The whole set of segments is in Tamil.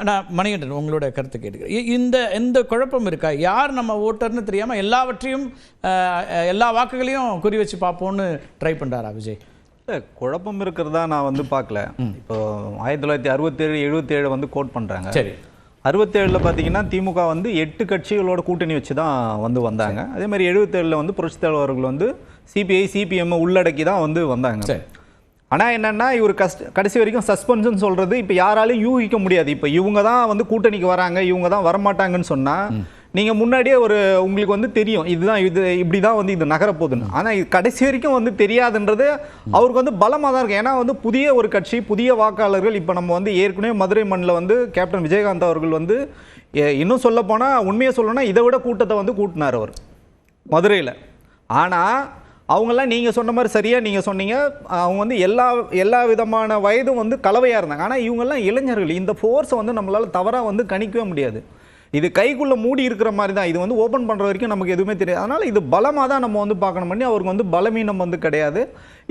நான் மணிகண்டன் உங்களோட கருத்து கேட்டுக்கிறேன். இந்த குழப்பம் இருக்கா? யார் நம்ம ஓட்டர்னு தெரியாமல் எல்லாவற்றையும் எல்லா வாக்குகளையும் குறி வச்சு பார்ப்போம்னு ட்ரை பண்ணுறாரா விஜய்? குழப்பம் இருக்கிறதா நான் பார்க்கல. இப்போ 1967 77 கோட் பண்ணுறாங்க. சரி, 67 பார்த்தீங்கன்னா திமுக 8 கட்சிகளோட கூட்டணி வச்சு தான் வந்தாங்க. அதே மாதிரி 77 புரட்சித் தலைவர் அவர்கள் சிபிஐ சிபிஎம் உள்ளடக்கி தான் வந்தாங்க. ஆனால் என்னென்னா இவர் கடைசி வரைக்கும் சஸ்பென்ஷன் சொல்கிறது இப்போ யாராலையும் யூகிக்க முடியாது. இப்போ இவங்க தான் கூட்டணிக்கு வராங்க, இவங்க தான் வரமாட்டாங்கன்னு சொன்னால் நீங்கள் முன்னாடியே உங்களுக்கு தெரியும் இதுதான் இப்படி தான் இது நகரப்போகுதுன்னு. ஆனால் இது கடைசி வரைக்கும் தெரியாதுன்றது அவருக்கு பலமாக தான் இருக்குது. ஏன்னா புதிய ஒரு கட்சி, புதிய வாக்காளர்கள். இப்போ நம்ம ஏற்கனவே மதுரை மண்ணில் கேப்டன் விஜயகாந்த் அவர்கள் இன்னும் சொல்ல போனால் உண்மையை சொல்லணும்னா இதை விட கூட்டத்தை கூட்டினார் அவர் மதுரையில். ஆனால் அவங்கெல்லாம் நீங்கள் சொன்ன மாதிரி சரியாக நீங்கள் சொன்னீங்க, அவங்க எல்லா விதமான வயதும் கலவையாக இருந்தாங்க. ஆனால் இவங்கெல்லாம் இளைஞர்கள். இந்த ஃபோர்ஸை நம்மளால் தவறாக கணிக்கவே முடியாது. இது கைக்குள்ளே மூடி இருக்கிற மாதிரி தான். இது ஓப்பன் பண்ணுற வரைக்கும் நமக்கு எதுவுமே தெரியாது. அதனால் இது பலமாக தான் நம்ம பார்க்கணும். பண்ணி அவருக்கு பலமீனம் கிடையாது.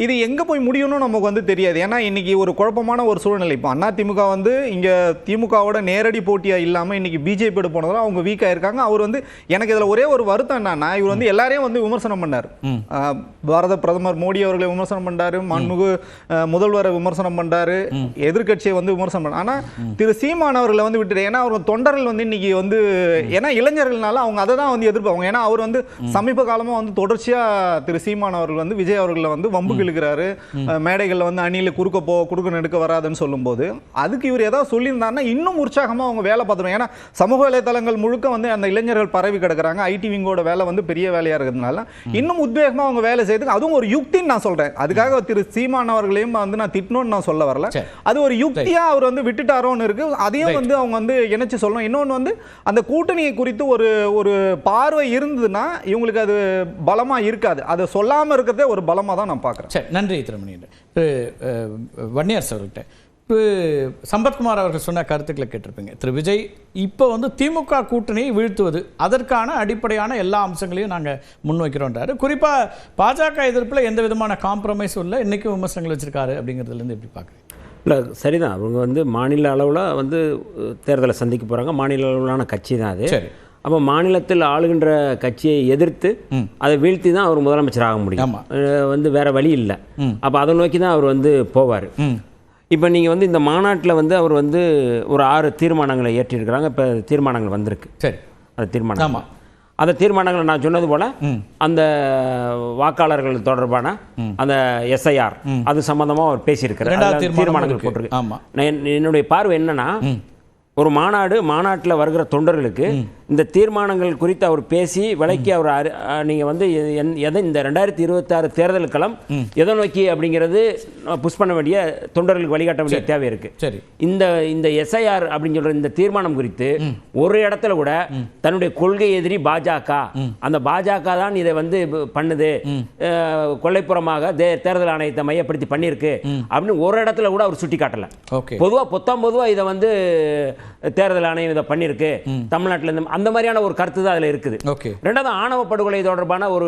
இது எங்கே போய் முடியணும்னு நமக்கு தெரியாது. ஏன்னா இன்றைக்கி ஒரு குழப்பமான ஒரு சூழ்நிலை. இப்போ அதிமுக இங்கே திமுகவோட நேரடி போட்டியாக இல்லாமல் இன்றைக்கி பிஜேபியோட போனதால் அவங்க வீக்காக இருக்காங்க. அவர் எனக்கு இதில் ஒரே ஒரு வருத்தம் என்னன்னா, இவர் எல்லாரையும் விமர்சனம் பண்ணார். பாரத பிரதமர் மோடி அவர்களை விமர்சனம் பண்ணார், மாண்புமிகு முதல்வரை விமர்சனம் பண்ணார், எதிர்கட்சியை விமர்சனம் பண்ணார். ஆனால் திரு சீமான் அவர்களை விட்டுட்டு, ஏன்னா அவங்க தொண்டர்கள் இன்னைக்கு ஏன்னா இளைஞர்கள்னால அவங்க அதை தான் எதிர்ப்பாங்க. ஏன்னா அவர் சமீப காலமாக தொடர்ச்சியாக திரு சீமான் அவர்கள் விஜய் அவர்களை வம்புக்கு இழுக்கிறாரு. மேடைகளில் அணியில் குறுக்க நெடுக்க வராதுன்னு சொல்லும்போது அதுக்கு இவர் ஏதாவது சொல்லியிருந்தாருன்னா இன்னும் உற்சாகமாக அவங்க வேலை பார்த்துருவாங்க. ஏன்னா சமூக வலைதளங்கள் முழுக்க அந்த இளைஞர்கள் பரவி கிடக்கிறாங்க. ஐடி விங்கோட வேலை பெரிய வேலையாக இருக்கிறதுனால இன்னும் உத்வேகமாக அவங்க வேலை செய்து, அதுவும் ஒரு யுக்தின்னு நான் சொல்கிறேன். அதுக்காக திரு சீமான் அவர்களையும் நான் திட்டணும்னு நான் சொல்ல வரல. அது ஒரு யுக்தியாக அவர் விட்டுட்டாரோன்னு இருக்கு. அதையும் அவங்க இணைச்சு சொல்லணும். இன்னொன்று அந்த கூட்டணியை குறித்து ஒரு பார்வை இருந்ததுன்னா இவங்களுக்கு அது பலமா இருக்காது. அதை சொல்லாம இருக்கிறதே ஒரு பலமா தான் நான் பார்க்கிறேன். சரி, நன்றி திருமணியன். வன்னியரசு அவர்கிட்ட சம்பத்குமார் அவர்கள் சொன்ன கருத்துக்களை கேட்டிருப்பீங்க. திரு விஜய் இப்போ திமுக கூட்டணியை வீழ்த்துவது, அதற்கான அடிப்படையான எல்லா அம்சங்களையும் நாங்கள் முன்வைக்கிறோன்றாரு. குறிப்பாக பாஜக எதிர்ப்பில் எந்த விதமான காம்ப்ரமைஸும் இல்லை, இன்னைக்கும் விமர்சனங்கள் வச்சிருக்காரு. அப்படிங்கிறதுலேருந்து எப்படி பார்க்குறேன்? இல்லை, சரிதான். அவங்க மாநில அளவில் தேர்தலை சந்திக்க போகிறாங்க. மாநில அளவிலான கட்சி தான் அது. சரி. அப்போ மாநிலத்தில் ஆளுகின்ற கட்சியை எதிர்த்து அதை வீழ்த்தி தான் அவர் முதலமைச்சர் ஆக முடியும். வேற வழி இல்லை. அப்போ அதை நோக்கி தான் அவர் போவார். இப்போ நீங்கள் இந்த மாநாட்டில் அவர் ஒரு 6 தீர்மானங்களை ஏற்றிருக்கிறாங்க. இப்போ தீர்மானங்கள் வந்திருக்கு. சரி, அது தீர்மானம். அந்த தீர்மானங்களை நான் சொன்னது போல அந்த வாக்காளர்கள் தொடர்பான அந்த எஸ்ஐஆர் அது சம்பந்தமா அவர் பேசியிருக்கிறார். தீர்மானங்கள் போட்டிருக்கு. என்னுடைய பார்வை என்னன்னா, ஒரு மாநாட்டில் வருகிற தொண்டர்களுக்கு இந்த தீர்மானங்கள் குறித்து அவர் பேசி விளக்கி அவர் நீங்கள் எதை இந்த 2026 தேர்தல் களம் எதை நோக்கி அப்படிங்கிறது புஷ் பண்ண வேண்டிய, தொண்டர்களுக்கு வழிகாட்ட வேண்டிய தேவை இருக்கு. இந்த எஸ்ஐஆர் அப்படின்னு சொல்ற இந்த தீர்மானம் குறித்து ஒரு இடத்துல கூட தன்னுடைய கொள்கை எதிரி பாஜக, அந்த பாஜக தான் இதை பண்ணுது, கொள்ளைப்புறமாக தேர்தல் ஆணையத்தை மையப்படுத்தி பண்ணியிருக்கு அப்படின்னு ஒரு இடத்துல கூட அவர் சுட்டி காட்டல. பொதுவா இதை தேர்தல் ஆணையம் இதை பண்ணியிருக்கு தமிழ்நாட்டில், அந்த மாதிரியான ஒரு கருத்து தான் அதுல இருக்குது. ரெண்டாவது, ஆணவ படுகொலை தொடர்பான ஒரு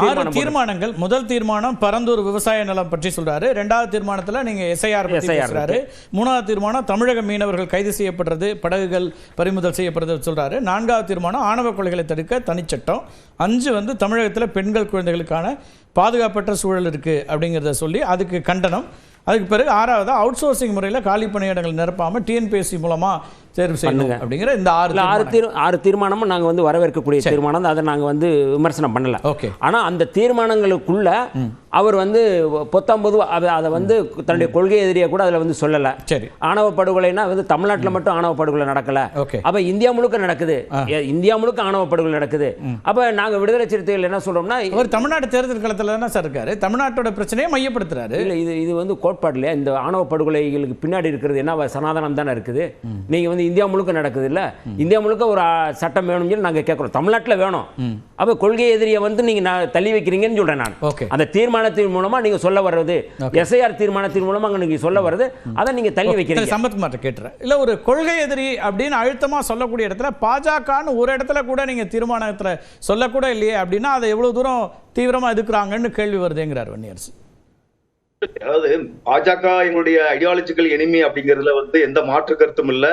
6 தீர்மானங்கள். முதல் தீர்மானம் பரந்தூர் விவசாய நிலம் பற்றி சொல்றாரு. இரண்டாவது தீர்மானத்தில் நீங்க எஸ்ஐஆர் பேசுறாரு. மூணாவது தீர்மானம் தமிழக மீனவர்கள் கைது செய்யப்படுறது, படகுகள் பறிமுதல் செய்யப்படுறது சொல்றாரு. நான்காவது தீர்மானம் ஆணவ கொலைகளை தடுக்க தனிச்சட்டம். 5 தமிழகத்தில் பெண்கள் குழந்தைகளுக்கான பாதுகாப்பற்ற சூழல் இருக்கு அப்படிங்கிறத சொல்லி அதுக்கு கண்டனம். அதுக்கு பிறகு 6வது அவுட் சோர்சிங் முறையில் காலி பணியிடங்கள் நிரப்பாமல் டிஎன்பிஎஸ்சி மூலமா தேர்வு செய்யணும் அப்படிங்கிற இந்த 6 தீர்மானமும் நாங்கள் வரவேற்கக்கூடிய தீர்மானம். அதை நாங்கள் விமர்சனம் பண்ணல. ஆனால் அந்த தீர்மானங்களுக்குள்ள அவர் பொத்தாம்பொதுவாக அதை தன்னுடைய கொள்கை எதிரியை கூட அதில் சொல்லலை. சரி, ஆணவ படுகொலைனா தமிழ்நாட்டில் மட்டும் ஆணவ படுகொலை நடக்கல, அப்போ இந்தியா முழுக்க நடக்குது, இந்தியா முழுக்க ஆணவ படுகொலை நடக்குது. அப்போ நாங்கள் விடுதலை சிறுத்தைகள் என்ன சொல்றோம்னா, அவர் தமிழ்நாடு தேர்தல் களத்தில் தானே சார் இருக்காரு, தமிழ்நாட்டோட பிரச்சனையை மையப்படுத்துறாரு. இல்லை, இது கோட்பாடு இல்லையா? இந்த ஆணவ படுகொலைகளுக்கு பின்னாடி இருக்கிறது என்ன? சனாதனம் தானே இருக்குது. நீங்க இந்தியா முழுக்க நடக்குது இல்ல, இந்தியா முழுக்க ஒரு சட்டம் வேணும் சொல்லி நாங்க கேட்கிறோம், தமிழ்நாட்டில் வேணும். அப்ப கொள்கை எதிரியை நீங்க தள்ளி வைக்கிறீங்கன்னு சொல்றேன் நான். அந்த தீர்மானத்தின் மூலமா நீங்க சொல்ல வர்றது, எஸ்ஐஆர் தீர்மானத்தின் மூலமா நீங்க சொல்ல வர்றது, அதை நீங்க தள்ளி வைக்கிறீங்க. சம்பத்குமார் கேட்கிறேன், இல்ல ஒரு கொள்கை எதிரி அப்படின்னு அழுத்தமா சொல்லக்கூடிய இடத்துல பாஜகன்னு ஒரு இடத்துல கூட நீங்க தீர்மானத்துல சொல்லக்கூட இல்லையே அப்படின்னா அதை எவ்வளவு தூரம் தீவிரமா எதிர்க்கிறாங்கன்னு கேள்வி வருதுங்கிறார் வன்னியரசு. அதாவது பாஜக எங்களுடைய ஐடியாலஜிக்கல் எனிமி அப்படிங்கிறதுல எந்த மாற்று கருத்தும் இல்லை.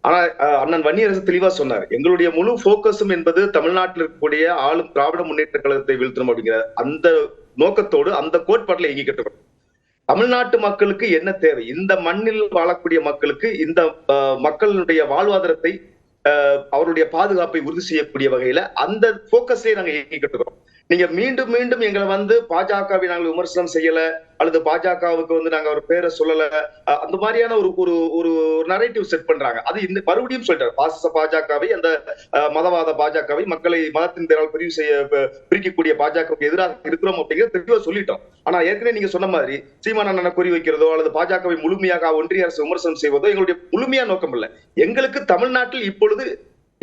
ஆனா அண்ணன் வன்னியரசு தெளிவா சொன்னார், எங்களுடைய முழு போக்கஸும் என்பது தமிழ்நாட்டில் இருக்கக்கூடிய ஆளும் திராவிட முன்னேற்ற கழகத்தை வீழ்த்தணும் அப்படிங்கிற அந்த நோக்கத்தோடு அந்த கோட்பாட்டில் இயங்கிக்கிட்டு இருக்கோம். தமிழ்நாட்டு மக்களுக்கு என்ன தேவை, இந்த மண்ணில் வாழக்கூடிய மக்களுக்கு இந்த மக்களுடைய வாழ்வாதாரத்தை அவருடைய பாதுகாப்பை உறுதி செய்யக்கூடிய வகையில அந்த போக்கஸே நாங்க இயங்கிக்கிட்டு இருக்கோம். நீங்க மீண்டும் மீண்டும் எங்களை வந்து பாஜகவை நாங்கள் விமர்சனம் செய்யல அல்லது பாஜகவுக்கு வந்து நாங்க ஒரு பேரை சொல்லல, அந்த மாதிரியான ஒரு ஒரு ஒரு நரேட்டிவ் செட் பண்றாங்க. அது இந்த மறுபடியும் சொல்றாரு, பாசிச பாஜகவை, அந்த மதவாத பாஜகவை, மக்களை மதத்தின் பேரால் பிரிக்கக்கூடிய பாஜகவுக்கு எதிராக இருக்கிறோம் அப்படிங்கிறத தெளிவா சொல்லிட்டோம். ஆனா ஏற்கனவே நீங்க சொன்ன மாதிரி சீமானண்ணனை குறி வைக்கிறதோ அல்லது பாஜகவை முழுமையாக ஒன்றிய அரசு விமர்சனம் செய்வதோ எங்களுடைய முழுமையா நோக்கம் இல்லை. எங்களுக்கு தமிழ்நாட்டில் இப்பொழுது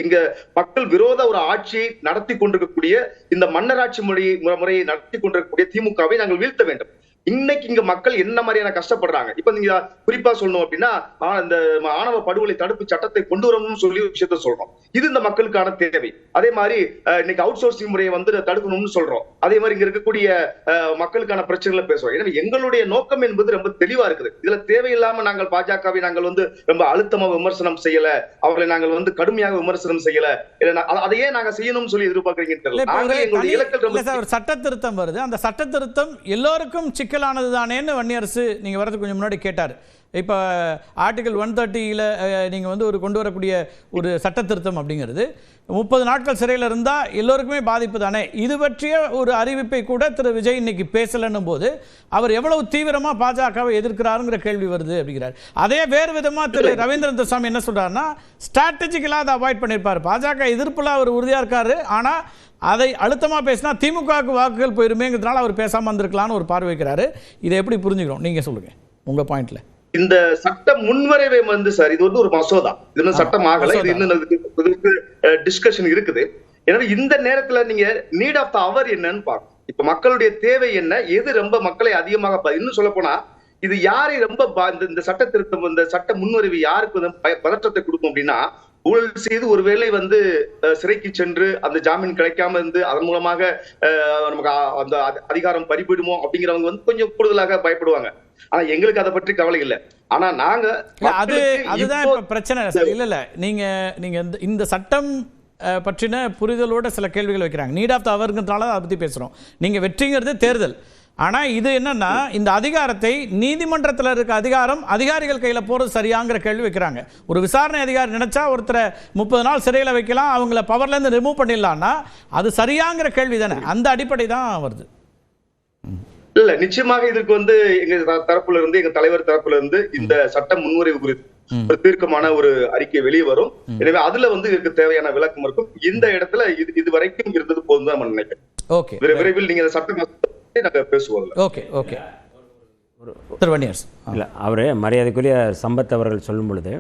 இங்க மக்கள் விரோத ஒரு ஆட்சியை நடத்தி கொண்டிருக்கக்கூடிய இந்த மன்னராட்சி முறையை நடத்தி கொண்டிருக்கக்கூடிய திமுகவை நாங்கள் வீழ்த்த வேண்டும். இன்னைக்கு இங்க மக்கள் என்ன மாதிரியான கஷ்டப்படுறாங்க, இப்ப நீங்க குறிப்பா சொல்லணும் அப்படின்னா இந்த ஆணவ படுகொலை தடுப்பு சட்டத்தை கொண்டு வரணும்னு சொல்லி விஷயத்த சொல்றோம். இது இந்த மக்களுக்கான தேவை. அதே மாதிரி இன்னைக்கு அவுட் சோர்சிங் முறையை வந்து தடுக்கணும்னு சொல்றோம். அதே மாதிரி இங்க இருக்கக்கூடிய மக்களுக்கான பிரச்சனைகளை பேசுறோம். எனவே எங்களுடைய நோக்கம் என்பது ரொம்ப தெளிவா இருக்குது. இதுல தேவையில்லாம நாங்கள் பாஜகவை நாங்கள் வந்து ரொம்ப அழுத்தமா விமர்சனம் செய்யல, அவர்களை நாங்கள் வந்து கடுமையாக விமர்சனம் செய்யல, அதையே நாங்க செய்யணும்னு சொல்லி எதிர்பார்க்கறீங்கன்னு தெரியல. சட்ட திருத்தம் வருது, அந்த சட்ட திருத்தம் எல்லோருக்கும் சிக்கலானது தானேன்னு வன்னியரசு நீங்க வரதுக்கு கொஞ்சம் முன்னாடி கேட்டார். இப்போ ஆர்டிகல் 130ல் நீங்கள் வந்து ஒரு கொண்டு வரக்கூடிய ஒரு சட்ட திருத்தம் அப்படிங்கிறது 30 நாட்கள் சிறையில் இருந்தால் எல்லோருக்குமே பாதிப்பு தானே. இது பற்றிய ஒரு அறிவிப்பை கூட திரு விஜய் இன்னைக்கு பேசலன்னும் போது அவர் எவ்வளவு தீவிரமாக பாஜகவை எதிர்க்கிறாருங்கிற கேள்வி வருது அப்படிங்கிறார். அதே வேறு விதமாக திரு ரவீந்திரன் துரைசாமி என்ன சொல்கிறாருன்னா, ஸ்ட்ராட்டஜிக்கலாக அதை அவாய்ட் பண்ணியிருப்பார். பாஜக எதிர்ப்பில் அவர் உறுதியாக இருக்காரு, ஆனால் அதை அழுத்தமாக பேசினா திமுகவுக்கு வாக்குகள் போயிருமேங்கிறதுனால அவர் பேசாமல் வந்திருக்கலான்னு ஒரு பார்வை வைக்கிறாரு. இதை எப்படி புரிஞ்சுக்கணும், நீங்கள் சொல்லுங்கள் உங்கள் பாயிண்ட்ல. இந்த சட்ட முன்வரைவை வந்து சார், இது வந்து ஒரு மசோதா, இது இன்னும் சட்டம் ஆகல, இது இன்னும் டிஸ்கஷன் இருக்குது. எனவே இந்த நேரத்துல நீங்க நீட் ஆஃப் த அவர் என்னன்னு பார்க்கணும். இப்ப மக்களுடைய தேவை என்ன, எது ரொம்ப மக்களை அதிகமாக, இன்னும் சொல்ல போனா இது யாரை ரொம்ப இந்த சட்ட திருத்தம், இந்த சட்ட முன்வரைவு யாருக்கு பதற்றத்தை கொடுக்கும் அப்படின்னா, ஊழல் செய்து ஒருவேளை வந்து சிறைக்கு சென்று அந்த ஜாமீன் கிடைக்காம இருந்து அதன் மூலமாக நமக்கு அந்த அதிகாரம் பறிபோயிடுமோ அப்படிங்கிறவங்க வந்து கொஞ்சம் கூடுதலாக பயப்படுவாங்க. ஆனா எங்களுக்கு அதை பற்றி கவலை இல்லை. ஆனா நாங்க அதுதான் பிரச்சனை சார். இல்ல நீங்க இந்த சட்டம் பற்றின புரிதலோட சில கேள்விகள் வைக்கிறாங்க. நீட் ஆஃப் த அவர்ங்கிறதுனால அதை பத்தி பேசுறோம். நீங்க வெற்றிங்கிறது தேர்தல். ஆனால் இது என்னன்னா, இந்த அதிகாரத்தை நீதிமன்றத்தில் இருக்க அதிகாரம் அதிகாரிகள் கையில் போகிறது சரியாங்கிற கேள்வி வைக்கிறாங்க. ஒரு விசாரணை அதிகாரி நினைச்சா ஒருத்தரை 30 நாள் சிறையில் வைக்கலாம், அவங்கள பவர்லேருந்து ரிமூவ் பண்ணிடலாம்னா அது சரியாங்கிற கேள்வி தானே. அந்த அடிப்படை தான் வருது. இல்ல, நிச்சயமாக இதற்கு வந்து எங்க தரப்புல இருந்து, எங்க தலைவர் தரப்புல இருந்து இந்த சட்ட முன்வரைவு குறித்து ஒரு தீர்க்கமான ஒரு அறிக்கை வெளியே வரும். எனவே அதுல வந்து இதுக்கு தேவையான விளக்கம் இருக்கும். இந்த இடத்துல இது வரைக்கும் இருந்தது போதும் தான் நினைக்கிறேன். ஓகே, விரைவில் நீங்க சட்ட பேசுவோம். Okay okay. திரு வன்னியரசு, இல்லை, அவரு மரியாதைக்குரிய சம்பத் அவர்கள் சொல்லும் பொழுது